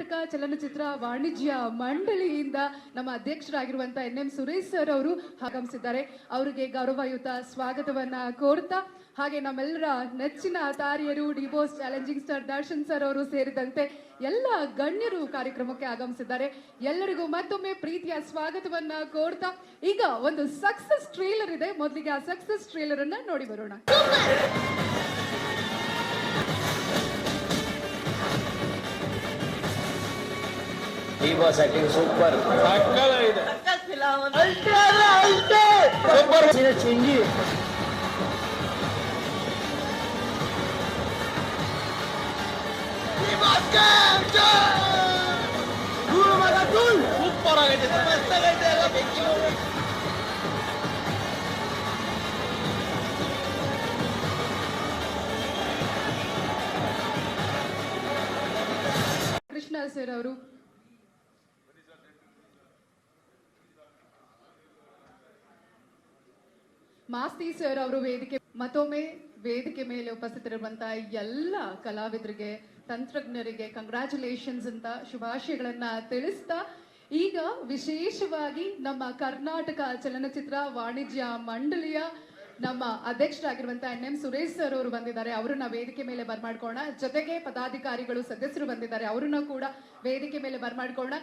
ಕರ್ನಾಟಕ ಚಲನಚಿತ್ರ ವಾಣಿಜ್ಯ ಮಂಡಳಿಯಿಂದ ನಮ್ಮ ಅಧ್ಯಕ್ಷರಾಗಿರುವಂತ NM ಸುರೇಶ್ ಸರ್ ಅವರು ಆಗಮಿಸಿದ್ದಾರೆ. ಅವರಿಗೆ ಗೌರವಯುತ ಸ್ವಾಗತವನ್ನ ಕೋರ್ತಾ, ಹಾಗೆ ನಮ್ಮೆಲ್ಲರ ನೆಚ್ಚಿನ ತಾರಿಯರು D boss challenging star Darshan sir ಅವರು ಸೇರಿದಂತೆ ಎಲ್ಲ ಗಣ್ಯರು ಕಾರ್ಯಕ್ರಮಕ್ಕೆ ಆಗಮಿಸಿದ್ದಾರೆ. ಎಲ್ಲರಿಗೂ ಮತ್ತೊಮ್ಮೆ ಪ್ರೀತಿಯ ಸ್ವಾಗತವನ್ನ ಕೋರ್ತಾ, ಈಗ ಒಂದು ಸಕ್ಸಸ್ ಟ್ರೇಲರ್ ಇದೆ. ಮೊದಲಿಗೆ ಆ ಸಕ್ಸಸ್ ಟ್ರೇಲರ್ ಅನ್ನ ನೋಡಿ ಬರೋಣ. ಡಿಬೋಸ್ ಆಕ್ಟಿಂಗ್ ಸೂಪರ್ ಸಕ್ಕತ್ತಾಗಿದೆ. ಸೂಪರ್ ಚಿಂಗಿ ಸೂಪರ್ ಆಗೈತೆ, ಮಸ್ತಾಗೈತೆ. ಎಲ್ಲ ಬೆಂಕಿ ಕೃಷ್ಣ ಸರ್ ಅವರು, ಮಾಸ್ತಿ ಸರ್ ಅವರು ಮತ್ತೊಮ್ಮೆ ವೇದಿಕೆ ಮೇಲೆ ಉಪಸ್ಥಿತರಿರುವಂತಹ ಎಲ್ಲ ಕಲಾವಿದರಿಗೆ, ತಂತ್ರಜ್ಞರಿಗೆ ಕಂಗ್ರ್ಯಾಚುಲೇಷನ್ಸ್ ಅಂತ ಶುಭಾಶಯಗಳನ್ನ ತಿಳಿಸ್ತಾ, ಈಗ ವಿಶೇಷವಾಗಿ ನಮ್ಮ ಕರ್ನಾಟಕ ಚಲನಚಿತ್ರ ವಾಣಿಜ್ಯ ಮಂಡಳಿಯ ನಮ್ಮ ಅಧ್ಯಕ್ಷರಾಗಿರುವಂತಹ NM ಸುರೇಶ್ ಸರ್ ಅವರು ಬಂದಿದ್ದಾರೆ. ಅವರನ್ನ ವೇದಿಕೆ ಮೇಲೆ ಬರ್ಮಾಡ್ಕೋಣ. ಜೊತೆಗೆ ಪದಾಧಿಕಾರಿಗಳು ಸದಸ್ಯರು ಬಂದಿದ್ದಾರೆ, ಅವರನ್ನ ಕೂಡ ವೇದಿಕೆ ಮೇಲೆ ಬರ್ಮಾಡ್ಕೋಣ.